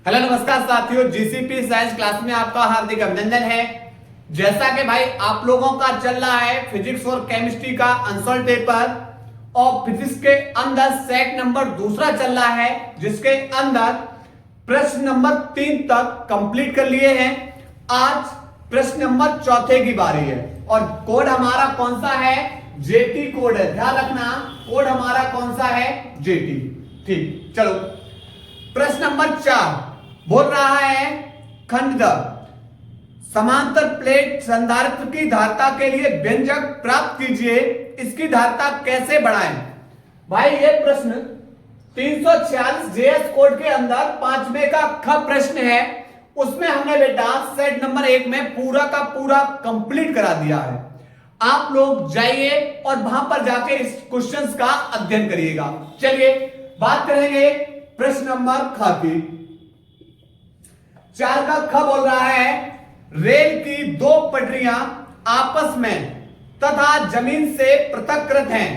Hello नमस्कार साथियों, GCP science class में आपका हार्दिक अभिनंदन है। जैसा कि भाई आप लोगों का चल रहा है फिजिक्स और केमिस्ट्री का आंसर पेपर और फिजिक्स के अंदर सेट नंबर दूसरा चल रहा है, जिसके अंदर प्रश्न नंबर 3 तक कंप्लीट कर लिए हैं। आज प्रश्न नंबर चौथे की बारी है और कोड हमारा कौन सा है? जेटी कोड है। ध्यान रखना, कोड हमारा कौन सा है? जेटी। ठीक, चलो प्रश्न नंबर 4 बोल रहा है खंड द समांतर प्लेट संधारित्र की धारिता के लिए व्यंजक प्राप्त कीजिए, इसकी धारिता कैसे बढ़ाएं। भाई ये प्रश्न 346 जेएस कोड के अंदर पांचवे का ख प्रश्न है। उसमें हमने बेटा सेट नंबर 1 में पूरा का पूरा कंप्लीट करा दिया है। आप लोग जाइए और वहां पर जाके इस क्वेश्चंस का अध्ययन करिएगा। चलिए बात करेंगे प्रश्न नंबर ख की। 4 का ख बोल रहा है रेल की दो पटरियां आपस में तथा जमीन से पृथककृत हैं।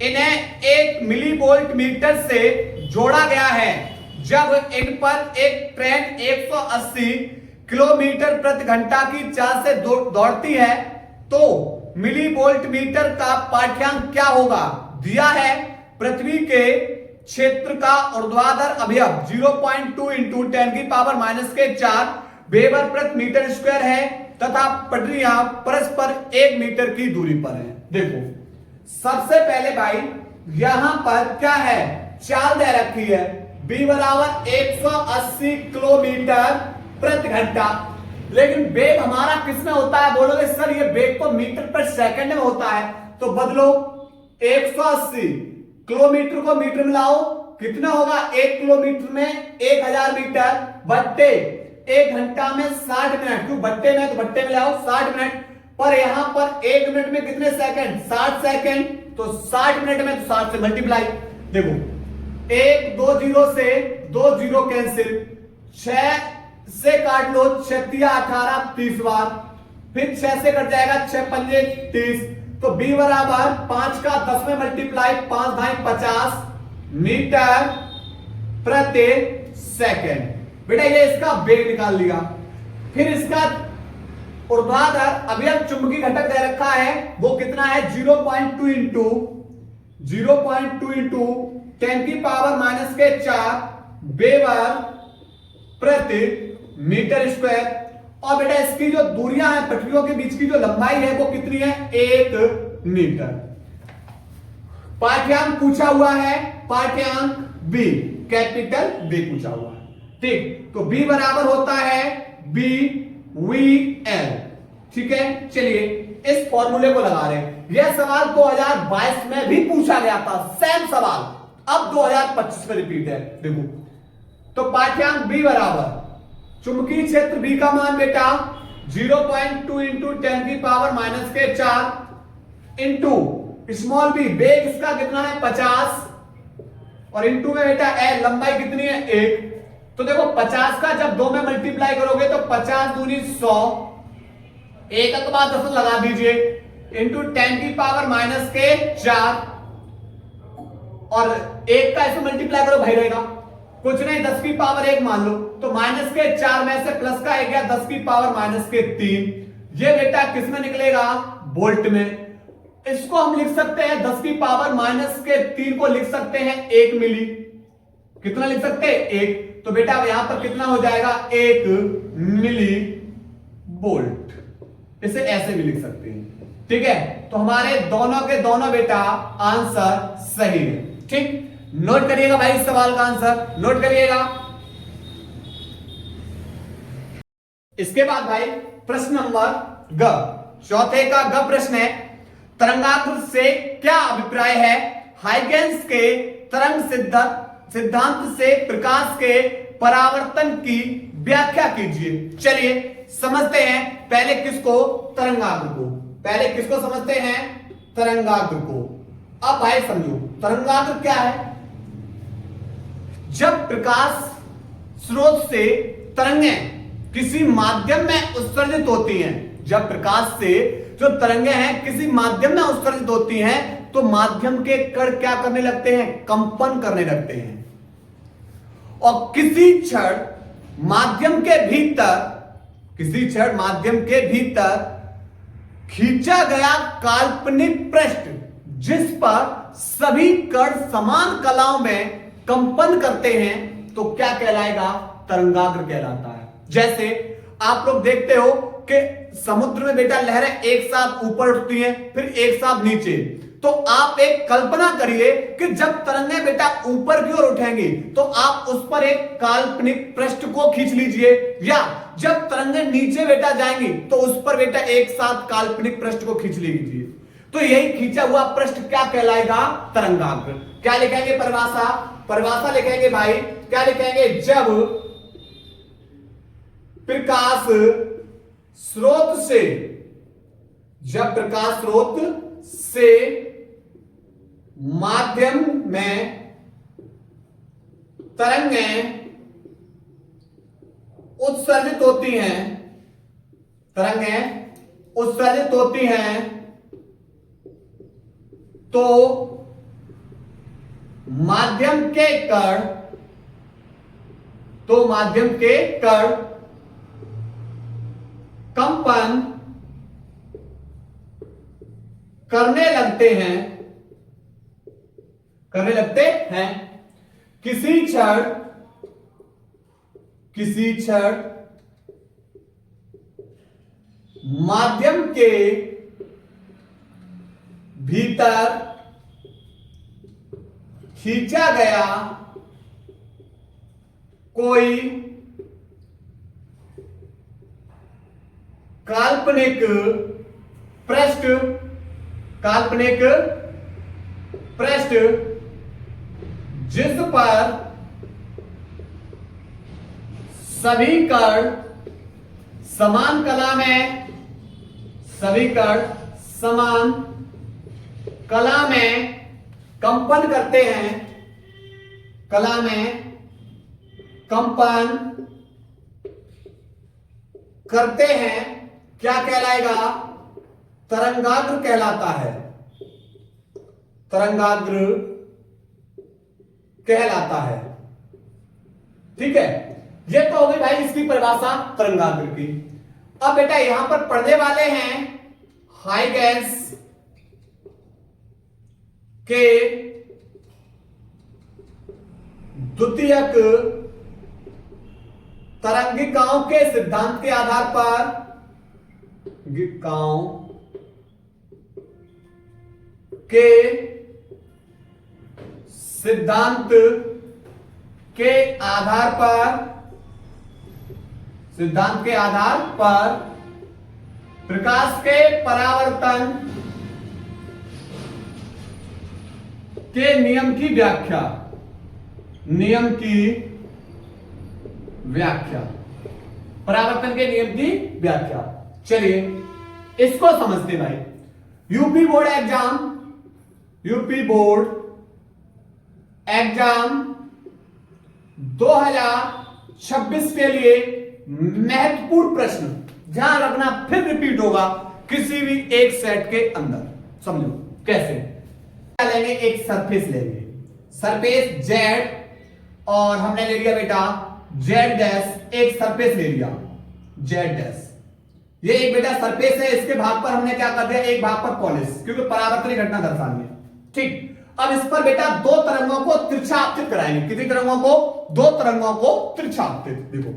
इन्हें 1 मिली वोल्ट मीटर से जोड़ा गया है। जब इन पर एक ट्रेन 180 किलोमीटर प्रति घंटा की चाल से दौड़ती है तो मिली वोल्ट मीटर का पाठ्यांक क्या होगा? दिया है पृथ्वी के क्षेत्र का ऊर्ध्वाधर अवयव 0.2 इंटू 10 की पावर -4 वेबर प्रति मीटर स्क्वायर है तथा पटरियां परस्पर 1 मीटर की दूरी पर है। देखो सबसे पहले भाई यहां पर क्या है? चाल दे रखी है b बराबर 180 किलोमीटर प्रति घंटा। लेकिन वेग हमारा किस में होता है? बोलोगे सर ये वेग तो मीटर पर सेकंड में होता है। तो बदलो 180 किलोमीटर को मीटर में लाओ, कितना होगा? 1 किलोमीटर में 1000 मीटर बट्टे 1 घंटा में 60 मिनट। क्यों बट्टे में? तो बट्टे में लाओ 60 मिनट। पर यहां पर 1 मिनट में कितने सेकंड? 60 सेकंड। तो 60 मिनट में तो 60 से मल्टीप्लाई। देखो 1 2 0 से 2 0 कैंसिल, 6 से काट लो 6 × 18 30 बार, फिर 6 से कट जाएगा 6 पंजे 30। तो b बराबर 5 का 10 में मल्टीप्लाई 5 × 50 मीटर प्रति सेकंड। बेटा ये इसका वेग निकाल लिया। फिर इसका ऊर्ध्वाधर अवयव चुंबकीय घटक दे रखा है, वो कितना है? 0.2 इंटू 10 की पावर -4 वेबर प्रति मीटर स्क्वायर। और बेटा इसकी जो दूरियां हैं पटरियों के बीच की जो लंबाई है वो कितनी है? 1 मीटर। पाठ्यांक पूछा हुआ है, पाठ्यांक बी, कैपिटल बी पूछा हुआ है। ठीक, तो बी बराबर होता है BVL। ठीक है, चलिए इस फॉर्मूले को लगा रहे हैं। यह सवाल 2022 में भी पूछा गया था, सेम सवाल अब 2025 में रिपीट है। देखो तो पाठ्यांक बी बराबर चुंबकीय क्षेत्र B का मान बेटा 0.2 इंटू 10 की पावर -4 इंटू स्मॉल b, वेग इसका कितना है? 50 और इंटू में बेटा L लंबाई कितनी है? 1। तो देखो 50 का जब 2 में मल्टीप्लाई करोगे तो 50 दूनी 100, 1 के बाद 10 लगा दीजिए इंटू 10 की पावर -4 और 1 का इसमें मल्टीप्लाई करो भाई रहेगा कुछ नहीं 10 की पावर 1 मान लो। तो -4 में से प्लस का 1 गया 10 की पावर -3। ये बेटा किस में निकलेगा? वोल्ट में। इसको हम लिख सकते हैं 10 की पावर -3 को लिख सकते हैं 1 मिली। कितना लिख सकते हैं? 1। तो बेटा यहां पर कितना हो जाएगा? 1 मिली वोल्ट। इसे ऐसे भी लिख सकते हैं। ठीक है, तो हमारे दोनों के दोनों बेटा आंसर सही है। ठीक, नोट करिएगा भाई इस सवाल का आंसर, नोट करिएगा। इसके बाद भाई प्रश्न नंबर ग, चौथे का ग प्रश्न है तरंगाकृत से क्या अभिप्राय है? हाइगेंस के तरंग सिद्धांत से प्रकाश के परावर्तन की व्याख्या कीजिए। चलिए समझते हैं पहले किसको? तरंगाग्र को। पहले किसको समझते हैं? तरंगाग्र को। अब भाई समझो तरंगाग्र क्या है? जब प्रकाश स्रोत से तरंगें किसी माध्यम में उत्सर्जित होती हैं, जब प्रकाश से जो तरंगें हैं किसी माध्यम में उत्सर्जित होती हैं तो माध्यम के कण क्या करने लगते हैं? कंपन करने लगते हैं। और किसी क्षण माध्यम के भीतर, किसी क्षण माध्यम के भीतर खींचा गया काल्पनिक पृष्ठ जिस पर सभी कण समान कलाओं में कंपन करते हैं तो क्या कहलाएगा? तरंगाग्र कहलाता है। जैसे आप लोग देखते हो कि समुद्र में बेटा लहरें एक साथ ऊपर उठती हैं, फिर एक साथ नीचे। तो आप एक कल्पना करिए कि जब तरंगें बेटा ऊपर की ओर उठेंगी तो आप उस पर एक काल्पनिक पृष्ठ को खींच लीजिए, या जब तरंगें नीचे बेटा जाएंगी तो उस पर बेटा एक साथ काल्पनिक पृष्ठ को खींच लीजिए। तो यही खींचा हुआ पृष्ठ क्या कहलाएगा? तरंगाग्र। क्या लिखेंगे परिभाषा? परिभाषा लिखेंगे भाई, क्या लिखेंगे? जब प्रकाश स्रोत से, जब प्रकाश स्रोत से माध्यम में तरंगें उत्सर्जित होती हैं, तरंगें उत्सर्जित होती हैं तो माध्यम के कण, तो माध्यम के कण कंपन करने लगते हैं, करने लगते हैं। किसी क्षण, किसी क्षण माध्यम के भीतर खींचा गया कोई काल्पनिक पृष्ठ, काल्पनिक पृष्ठ जिस पर सभी कण समान कला में, सभी कण समान कला में कंपन करते हैं, कला में कंपन करते हैं, क्या कहलाएगा? तरंगाग्र कहलाता है, तरंगाग्र कहलाता है। ठीक है, ये तो हो गई भाई इसकी परिभाषा तरंगाग्र की। अब बेटा यहां पर पढ़ने वाले हैं हाइगेंस के द्वितीयक तरंगिकाओं के सिद्धांत के आधार पर, तरंगिकाओं के सिद्धांत के आधार पर, सिद्धांत के आधार पर प्रकाश के परावर्तन के नियम की व्याख्या, नियम की व्याख्या, परावर्तन के नियम की व्याख्या। चलिए इसको समझते भाई। UP board exam, UP board exam 2026 के लिए महत्वपूर्ण प्रश्न ध्यान रखना, फिर रिपीट होगा किसी भी एक सेट के अंदर। समझो कैसे लेंगे? एक सरफेस लेंगे, सरफेस जेड, और हमने ले लिया बेटा जेड डैश, एक सरफेस ले लिया जेड डैश। ये एक बेटा सरफेस है, इसके भाग पर हमने क्या कर दिया? एक भाग पर पॉलिश, क्योंकि परावर्तन घटना दर्शानी है। ठीक, अब इस पर बेटा दो तरंगों को तिरछा आपतित कराएंगे। कितनी तरंगों को? दो तरंगों को तिरछा आपतित। देखो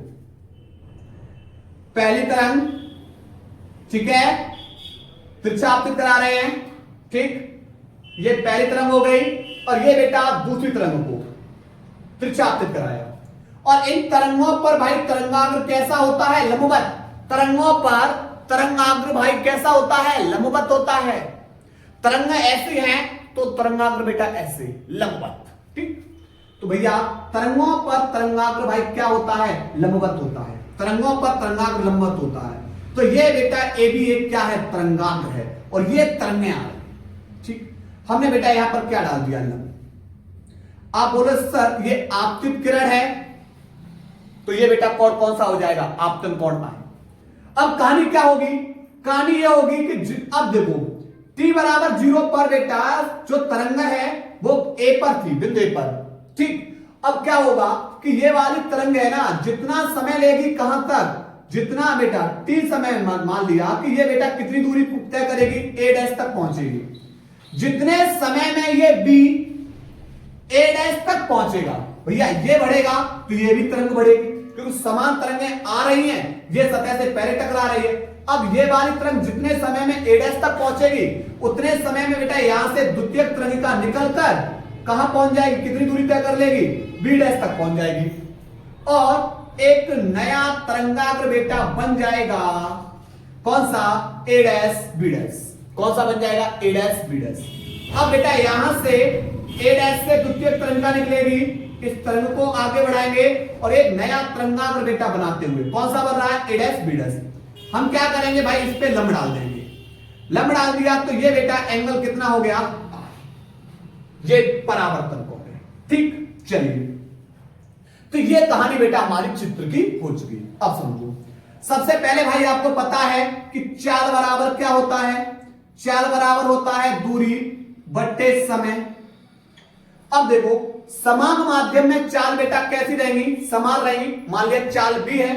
पहली तरंग, ठीक है, तिरछा आपतित करा रहे हैं। ठीक, ये पहली तरंग हो गई, और ये बेटा दूसरी तरंग को तिरछा आपतित कराया। और इन तरंगों पर भाई तरंगाग्र कैसा होता है? लंबवत। तरंगों पर तरंगाग्र भाई कैसा होता है? लंबवत होता है। तरंग ऐसी हैं तो तरंगाग्र बेटा ऐसे लंबवत। ठीक, तो भैया तरंगों पर तरंगाग्र भाई क्या होता है? लंबवत होता है। तरंगों पर तरंगाग्र लंबवत होता है। तो ये बेटा ए भी एक क्या है? तरंगाग्र है, और ये तरंगें आ रही। ठीक, हमने बेटा यहां पर क्या डाल दिया? लंब। आप बोले सर ये आपतित किरण है, तो ये बेटा कोण कौन सा हो जाएगा? आपतन कोण है। अब कहानी क्या होगी? कहानी यह होगी कि अब देखो t बराबर 0 पर बेटा जो तरंग है वो a पर थी, बिंदु a पर। ठीक, अब क्या होगा? कि ये वाली तरंग है ना, जितना समय लेगी कहां तक, जितना बेटा t समय मान लिया कि ये बेटा कितनी दूरी तय करेगी, a डैश तक पहुंचेगी। जितने समय में ये b a डैश तक पहुंचेगा भैया ये बढ़ेगा तो ये भी तरंग बढ़ेगी, क्योंकि समान तरंगें आ रही हैं, ये सतह से पहले टकरा रही है। अब ये वाली तरंग जितने समय में a डैश तक पहुंचेगी उतने समय में बेटा यहां से द्वितीयक तरंगिका निकलकर कहां पहुंच जाएगी, कितनी दूरी तय कर लेगी, b डैश तक पहुंच जाएगी और एक नया तरंगाग्र बेटा बन जाएगा। कौन सा, a डैश b डैश। कौन सा बन जाएगा, a डैश b डैश। अब बेटा यहां से a डैश से द्वितीयक तरंगिका निकलेगी, इस तरंग को आगे बढ़ाएंगे और एक नया तरंगाग्र बेटा बनाते हुए कौन सा बन रहा है, a डैश b डैश। हम क्या करेंगे भाई, इस पे लंब डाल देंगे। लंब डाल दिया तो ये बेटा एंगल कितना हो गया, ये परावर्तन हो गया। ठीक, चलिए तो ये कहानी बेटा हमारी चित्र की हो चुकी। अब समझो, सबसे पहले भाई आपको पता है कि चाल बराबर क्या होता है, चाल बराबर होता है दूरी बट्टे समय। अब देखो समान माध्यम में चाल बेटा कैसी रहेंगी, समान रहेंगी। मान लिया चाल b है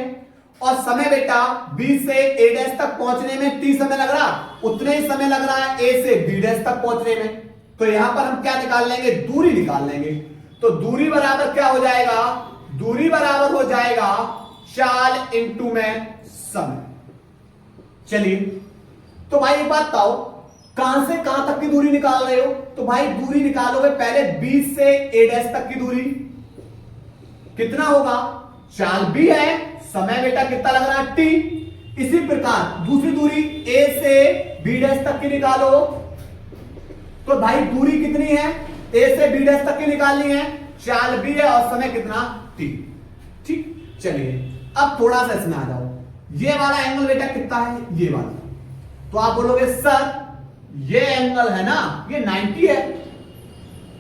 और समय बेटा b से a डैश तक पहुंचने में t समय लग रहा, उतने ही समय लग रहा है a से b डैश तक पहुंचने में। तो यहां पर हम क्या निकाल लेंगे, दूरी निकाल लेंगे। तो दूरी बराबर क्या हो जाएगा, दूरी बराबर हो जाएगा चाल इंटू में समय। चलिए तो भाई एक बात बताओ, कहां से कहां तक की दूरी निकाल रहे हो, तो भाई दूरी निकालोगे पहले b से a डैश तक की दूरी कितना होगा, चाल b है, समय बेटा कितना लग रहा है t। इसी प्रकार दूसरी दूरी a से b डैश तक की निकालो, तो भाई दूरी कितनी है, a से b डैश तक की निकालनी है, चाल b है और समय कितना t। ठीक, चलिए अब थोड़ा सा इसमें आ जाओ, ये वाला एंगल बेटा कितना है, ये वाला। तो आप बोलोगे सर ये एंगल है ना, ये 90 है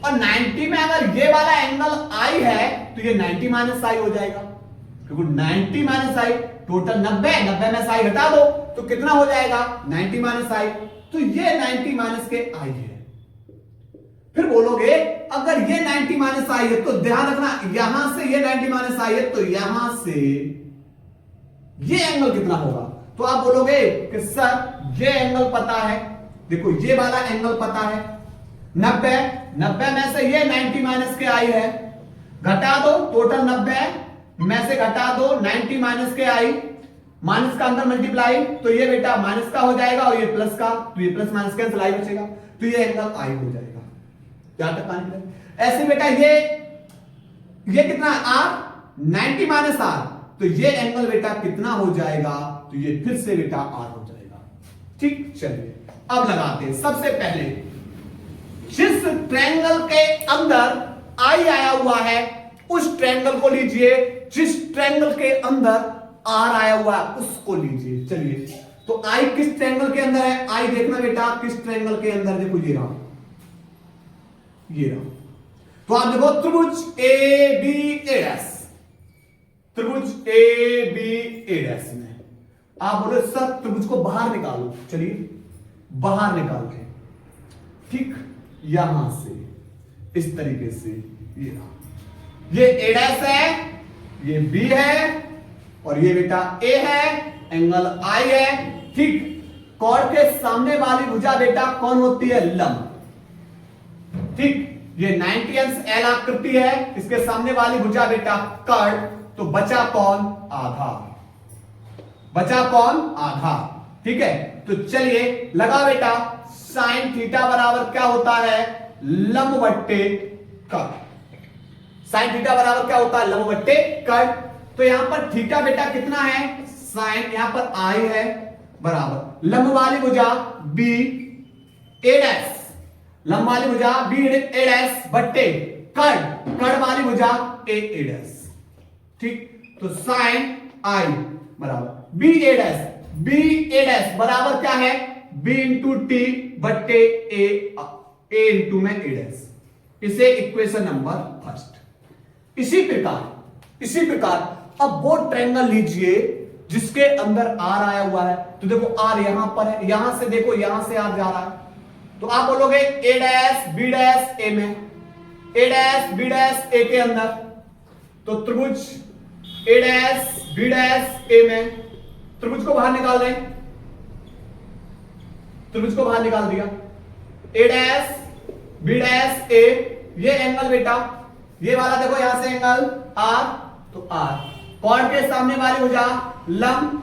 और 90 में अगर ये वाला एंगल I है तो ये 90 माइनस I हो जाएगा, क्योंकि 90 माइनस I टोटल 90 में साई घटा दो तो कितना हो जाएगा, 90 माइनस I। तो ये 90 माइनस के I है। फिर बोलोगे अगर ये 90 माइनस I है तो ध्यान रखना यहां से ये 90 माइनस I है तो यहां से ये एंगल कितना होगा। तो आप बोलोगे कि सर ये एंगल पता है, देखो ये वाला एंगल पता है 90 में से ये 90 माइनस के I है, घटा दो टोटल 90 में से घटा दो 90 माइनस के I, माइनस का अंदर मल्टीप्लाई तो ये बेटा माइनस का हो जाएगा और ये प्लस का, तो ये प्लस माइनस कैंसिल I बचेगा, तो ये एंगल I हो जाएगा। क्या तक पानी ऐसे बेटा ये कितना R 90 माइनस R, तो ये एंगल बेटा कितना हो जाएगा, तो ये फिर से बेटा R हो जाएगा। ठीक, चलिए अब लगाते हैं। सबसे पहले जिस ट्रायंगल के अंदर I आया हुआ है उस ट्रायंगल को लीजिए, जिस ट्रायंगल के अंदर R आया हुआ है उसको लीजिए। चलिए तो I किस ट्रायंगल के अंदर है, I देखना बेटा किस ट्रायंगल के अंदर, देखो ये रहा, ये रहा। तो आप देखो त्रिभुज ABAS, त्रिभुज ABAS में आप बोले सर त्रिभुज को बाहर निकालो, चलिए बाहर निकालते हैं। ठीक, यहां से इस तरीके से ये रहा, ये A डैश है, ये B है और ये बेटा A है, एंगल I है। ठीक, कॉर्ड के सामने वाली भुजा बेटा कौन होती है, लंब। ठीक, ये 90 अंश L आकृति है, इसके सामने वाली भुजा बेटा कर्ण, तो बचा कौन, आधार, बचा कौन, आधार। ठीक है, तो चलिए लगा बेटा साइन थीटा बराबर क्या होता है, लंब बट्टे कर्ण। साइन थीटा बराबर क्या होता है, लंब बट्टे कर्ण। तो यहां पर थीटा बेटा कितना है, साइन यहां पर I है बराबर लंब वाली भुजा B A डैश, लंब वाली भुजा B A डैश बट्टे कर्ण, कर्ण वाली भुजा A डैश। ठीक, तो साइन I बराबर B A dash, B A dash बराबर क्या है, B इंटू टी बट्टे A इंटू में A डैश। इसे इक्वेशन नंबर फर्स्ट। इसी प्रकार अब वो ट्रायंगल लीजिए जिसके अंदर R आया हुआ है, तो देखो R यहां पर है, यहां से देखो यहां से R जा रहा है, तो आप बोलोगे A dash B dash A में, A dash B dash A के अंदर, तो त्रिभुज ए डैश बी डैश ए में त्रिभुज को बाहर निकाल दें, त्रिभुज को बाहर निकाल दिया, ए डैश बी डैश ए, ये एंगल बेटा ये वाला देखो यहां से एंगल आर, तो आर कॉर्ड के सामने वाली भुजा लंब,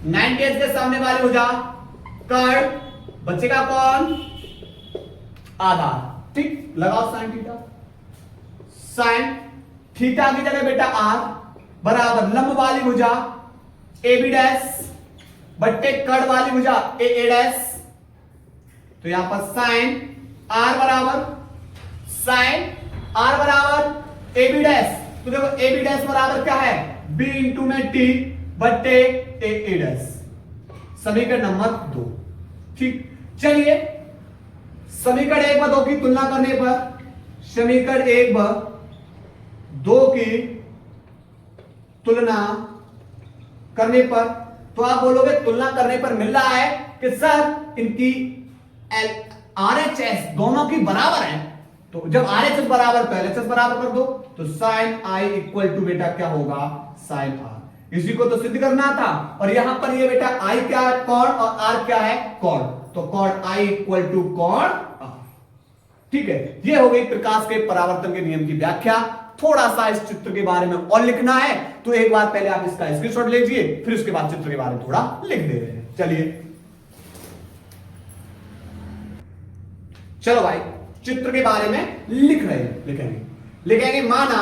90 के सामने वाली भुजा कर्ड, बचेगा कौन आधार, ठीक। लगाओ साइन थीटा, साइन थीटा की जगह बेटा आर बराबर लंब वाली भुजा ए बी डैश बट्टे कर्ड वाली भुजा ए डैश, तो यहां पर साइन आर बराबर ए बी डैश, तो देखो ए बी डैश बराबर क्या है बी इंटू में टी बट्टे ए डैश, समीकरण नंबर 2, ठीक। चलिए समीकरण 1 व 2 की तुलना करने पर, समीकरण 1 व 2 की तुलना करने पर, तो आप बोलोगे तुलना करने पर मिल रहा है कि सर इनकी RHS दोनों की बराबर है, तो जब RHS बराबर तो LHS बराबर कर दो, तो साइन I इक्वल टू बेटा क्या होगा साइन R, इसी को तो सिद्ध करना था। और यहां पर ये बेटा I क्या है कॉर्ड और R क्या है कॉर्ड, तो chord I equal to chord R, ठीक है। ये हो गई प्रकाश के परावर्तन के नियम की व्याख्या। थोड़ा सा इस चित्र के बारे में और लिखना है, तो एक बार पहले आप इसका स्क्रीनशॉट लीजिए, फिर उसके बाद चित्र के बारे में थोड़ा लिख दे रहे हैं। चलो भाई चित्र के बारे में लिखेंगे माना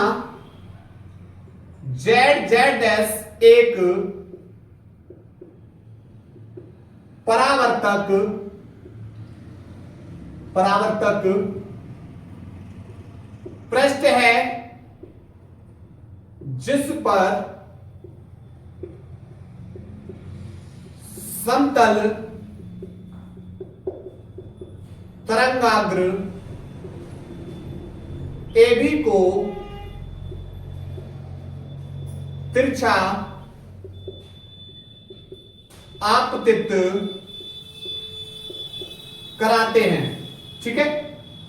जेड डैश एक परावर्तक पृष्ठ है जिस पर समतल तरंगाग्र AB को तिरछा आपतित कराते हैं, ठीक है।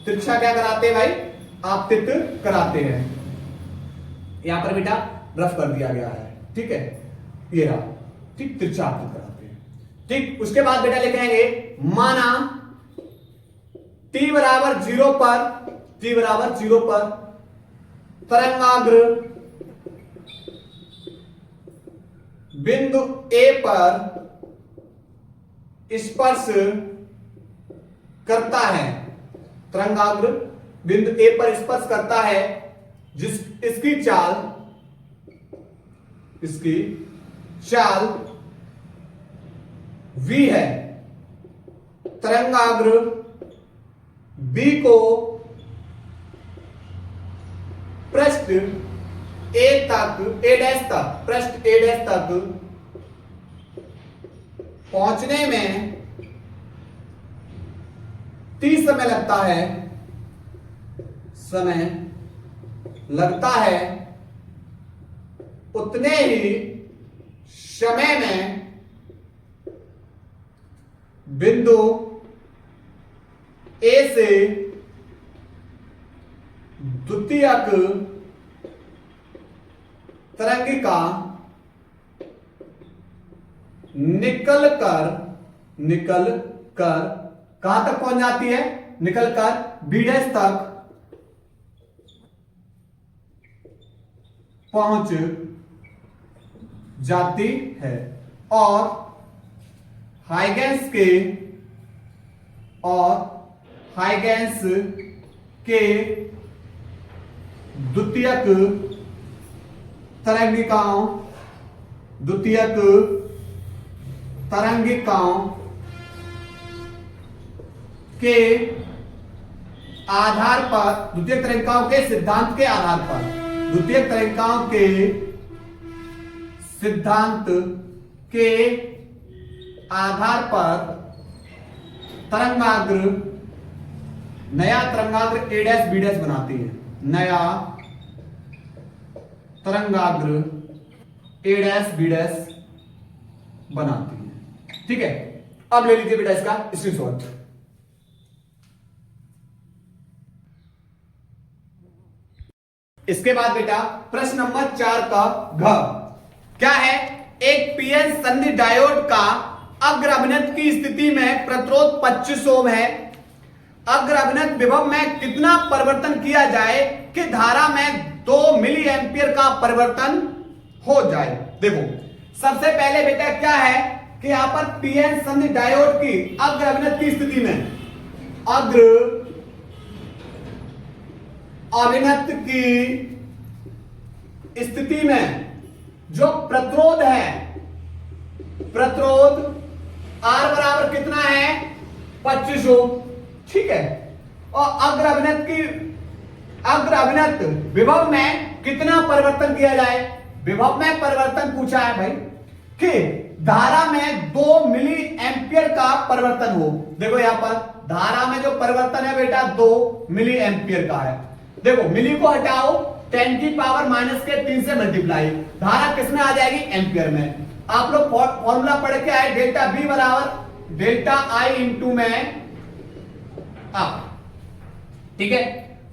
तिरछा क्या कराते हैं भाई, आपतित कराते हैं। यहां पर बेटा रफ कर दिया गया है, ठीक है, ये रहा, ठीक, तिरछा आपतित कराते हैं, ठीक। उसके बाद बेटा लिखेंगे माना t बराबर 0 पर तरंगाग्र बिंदु A पर स्पर्श करता है, तरंगाग्र बिंदु A पर स्पर्श करता है, इसकी चाल v है। तरंगाग्र B को पृष्ठ A डैश तक पहुंचने में t समय लगता है, उतने ही समय में बिंदु A से द्वितीयक तरंगिका निकल कर कहां तक पहुंच जाती है, निकल कर B डैश तक पहुंच जाती है और हाइगेंस के द्वितीयक तरंगिकाओं के आधार पर, द्वितीयक तरंगिकाओं के सिद्धांत के आधार पर, द्वितीयक तरंगिकाओं के सिद्धांत के आधार पर तरंगाग्र नया तरंगाग्र A डैश B डैश बनाती है, नया तरंगाग्र A डैश B डैश बनाती है, ठीक है। अब ले लीजिए बेटा इसका स्क्रीनशॉट। इसके बाद बेटा प्रश्न नंबर 4 का घ क्या है, एक पीएन संधि डायोड का अग्र अभिनत की स्थिति में प्रतिरोध 25 ओम है। अग्र अभिनत विभव में कितना परिवर्तन किया जाए कि धारा में 2 मिली एंपियर का परिवर्तन हो जाए। देखो सबसे पहले बेटा क्या है कि यहां पर पीएन संधि डायोड की अग्र अभिनत की स्थिति में, अग्र अभिनत की स्थिति में जो प्रतिरोध है, प्रतिरोध R बराबर कितना है 25 ओम, ठीक है। और अग्र अभिनत विभव में कितना परिवर्तन किया जाए, विभव में परिवर्तन पूछा है भाई कि धारा में 2 मिली एंपियर का परिवर्तन हो। देखो यहां पर धारा में जो परिवर्तन है बेटा 2 मिली एंपियर का है। देखो मिली को हटाओ, 10 की पावर माइनस के 3 से मल्टीप्लाई, धारा किसमें आ जाएगी एंपियर में। आप लोग फॉर्मूला पढ़ के आए, डेल्टा बी बराबर डेल्टा आई इंटू में आप, ठीक है।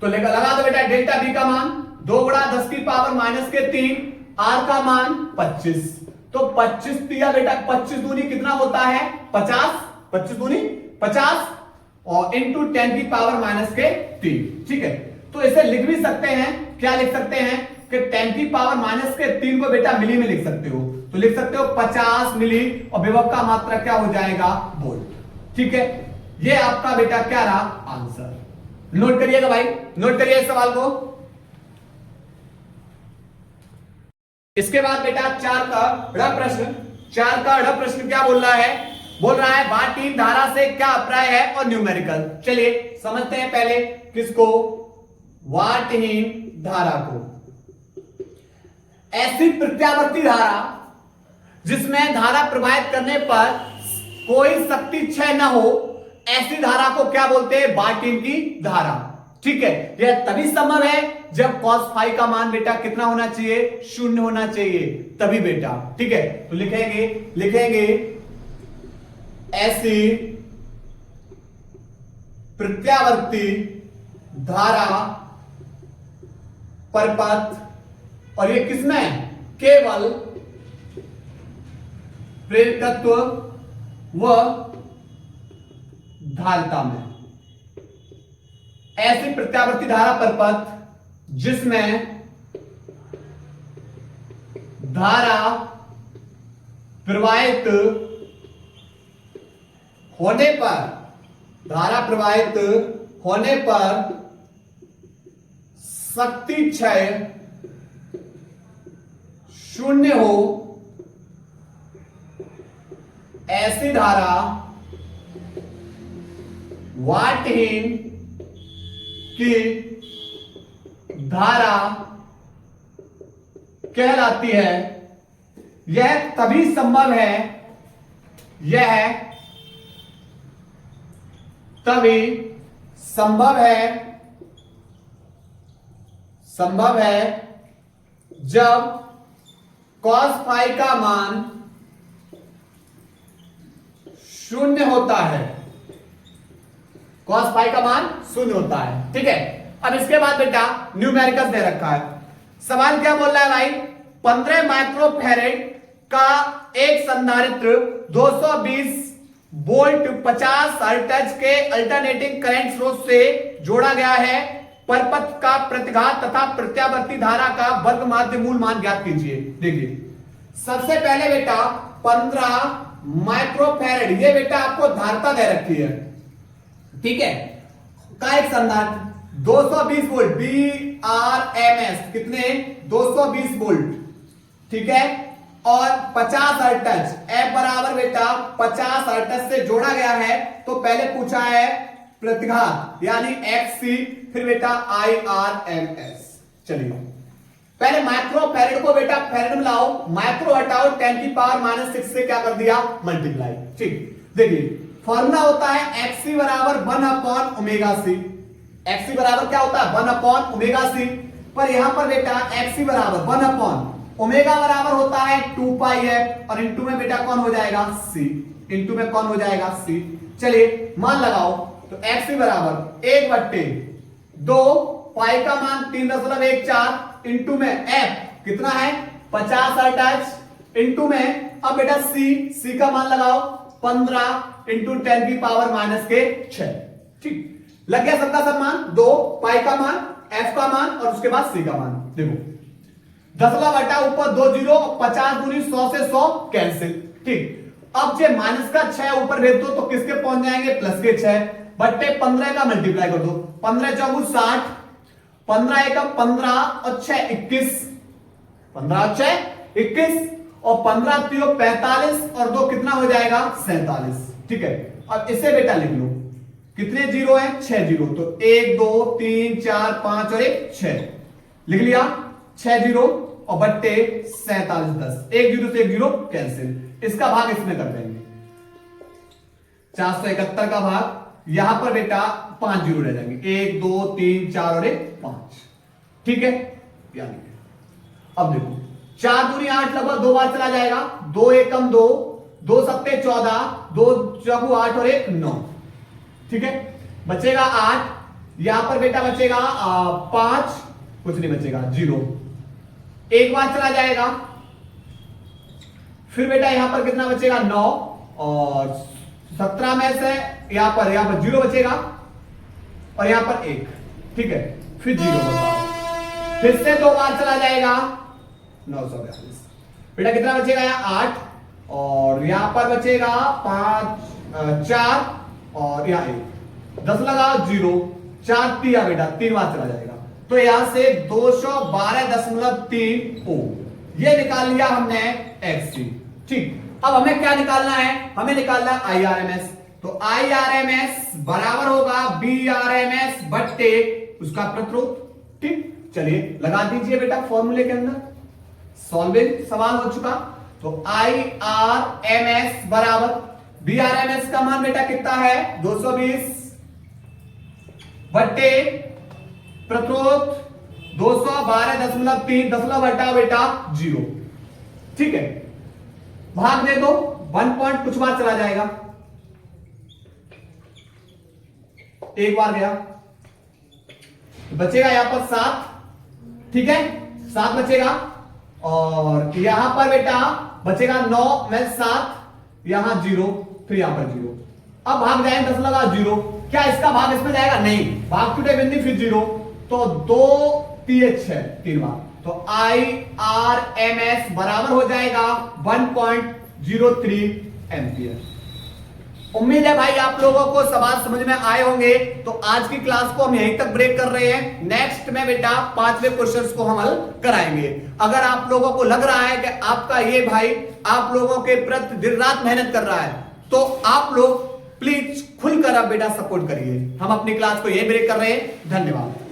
तो लगा दो बेटा डेल्टा बी का मान 2 गुणा 10 की पावर माइनस के 3, आर का मान 25। तो 25 दिया बेटा, 25 दूनी कितना होता है 50, 25 दूनी 50 और इंटू 10 की पावर माइनस के 3, ठीक है। तो इसे लिख भी सकते हैं, क्या लिख सकते हैं कि 10 की पावर माइनस के 3 को बेटा मिली में लिख सकते हो, तो लिख सकते हो 50 मिली और विभव का मात्रा क्या हो जाएगा वोल्ट, ठीक है। ये आपका बेटा क्या रहा आंसर। नोट करिएगा भाई, नोट करिए इस सवाल को। इसके बाद बेटा 4 का बड़ा प्रश्न, 4 का बड़ा प्रश्न क्या बोल रहा है, बोल रहा है वाटहीन धारा से क्या अभिप्राय है और न्यूमेरिकल। चलिए समझते हैं पहले किसको, वाटहीन धारा को। ऐसी प्रत्यावर्ती धारा जिसमें धारा प्रवाहित करने पर कोई शक्ति क्षय न हो, ऐसी धारा को क्या बोलते हैं, वाटहीन की धारा, ठीक है। यह तभी संभव है जब cos फाई का मान बेटा कितना होना चाहिए, 0 होना चाहिए, तभी बेटा, ठीक है। तो लिखेंगे ऐसी प्रत्यावर्ती धारा परपथ, और ये किसमें, केवल प्रेरकत्व व धारिता में। ऐसी प्रत्यावर्ती धारा परपथ जिसमें धारा प्रवाहित होने पर शक्ति क्षय 0 हो, ऐसी धारा वाटहीन की धारा कहलाती है। यह तभी संभव है, यह तभी संभव है जब cos फाई का मान 0 होता है, cos फाई का मान 0 होता है, ठीक है। अब इसके बाद बेटा न्यूमेरिकल्स दे रखा है। सवाल क्या बोल रहा है भाई, 15 माइक्रोफैरेड का एक संधारित्र 220 वोल्ट 50 हर्ट्ज के अल्टरनेटिंग करंट स्रोत से जोड़ा गया है। परपथ का प्रतिघात तथा प्रत्यावर्ती धारा का वर्ग माध्य मूल मान ज्ञात कीजिए। देखिए सबसे पहले बेटा 15 माइक्रोफैरेड, ये बेटा आपको धारिता दे रखी है, ठीक है, का एक संधारित्र 220 वोल्ट BRMS, कितने 220 वोल्ट, ठीक है, और 50 हर्ट्ज, F बराबर बेटा 50 हर्ट्ज से जोड़ा गया है। तो पहले पूछा है प्रतिघात यानी XC, फिर बेटा IRMS। चलिए पहले माइक्रोफैरेड को बेटा फैरेड में लाओ, माइक्रो हटाओ, 10 की पावर -6 से क्या कर दिया मल्टीप्लाई, ठीक। देखिए फॉर्मूला होता है XC बराबर 1/ωc, XC बराबर क्या होता है 1/ωc, पर यहां पर बेटा XC बराबर 1/, ओमेगा बराबर होता है 2πf, और इंटू में बेटा कौन हो जाएगा C, इंटू में कौन हो जाएगा C। चलिए मान लगाओ, तो XC बराबर 1/2 पाई का मान 3.14 इंटू में एफ कितना है 50 अटैच इंटू में अब बेटा सी का मान लगाओ 15 इंटू 10 की पावर -6। ठीक लग गया सबका सब मान 2 पाई का मान एफ का मान और उसके बाद सी का मान। देखो 10 ऊपर 2 जीरो 50 दूनी 100 से 100 कैंसिल। ठीक अब जे माइनस का 6 ऊपर भेज दो तो किसके पहुंच जाएंगे प्लस के 6 बट्टे 15 का मल्टीप्लाई कर दो 15 चौगु 60 15 एक 15 और 6 21 15 और 6 21 और 15 3 45 और 2 कितना हो जाएगा 47। ठीक है अब इसे बेटा लिख लो कितने जीरो है 6 जीरो तो 1 2 3 4 5 और 1 6 लिख लिया 6 जीरो और बट्टे 47 10 1 जीरो से 1 जीरो कैंसिल इसका भाग इसमें कर देंगे 471 का भाग यहां पर बेटा 5 जीरो रह जाएंगे 1 2 3 4 और 1 5। ठीक है यानी अब देखो 4 दूनी 8 लगभग 2 बार चला जाएगा 2 1 कम 2 2 सत्ते 14 2 चौगु 8 और 1 9। ठीक है बचेगा 8 यहां पर बेटा बचेगा 5 कुछ नहीं बचेगा 0 एक बार चला जाएगा फिर बेटा यहां पर कितना बचेगा 9 और 17 में से यहां पर 0 बचेगा और यहां पर 1। ठीक है फिर 0 बचेगा फिर से 2 बार चला जाएगा 942 बेटा कितना बचेगा यहां 8 और यहां पर बचेगा 5 4 और यहां 1 10 लगाओ 0 4 दिया बेटा 3 बार चला जाएगा तो यहां से 212.3 ओम ये निकाल लिया हमने एक्स। ठीक अब हमें क्या निकालना है हमें निकालना है IRMS तो IRMS बराबर होगा BRMS बट्टे उसका प्रतिरोध। ठीक चलिए लगा दीजिए बेटा फॉर्मूले के अंदर सॉल्विंग सवाल हो चुका तो IRMS बराबर BRMS का मान बेटा कितना है 220 बट्टे प्रतिरोध 212.3 10 बटा बेटा 0। ठीक है भाग दे दो 1 पॉइंट कुछ बार चला जाएगा एक बार गया बचेगा यहां पर 7। ठीक है 7 बचेगा और यहां पर बेटा बचेगा 9 में 7 यहां 0 फिर यहां पर 0 अब भाग जाए 10 लगा 0 क्या इसका भाग इसमें जाएगा नहीं भाग टूटे बिंदी फिर 0 तो 2 3 6 3 बार तो IRMS बराबर हो जाएगा 1.03 एम्पियर। उम्मीद है भाई आप लोगों को सवाल समझ में आए होंगे तो आज की क्लास को हम यहीं तक ब्रेक कर रहे हैं नेक्स्ट में बेटा 5वें क्वेश्चंस को हम हल कराएंगे। अगर आप लोगों को लग रहा है कि आपका ये भाई आप लोगों के प्रति दिन रात मेहनत कर रहा है तो आप लोग प्लीज खुलकर आप बेटा सपोर्ट करिए। हम अपनी क्लास को यही ब्रेक कर रहे हैं। धन्यवाद।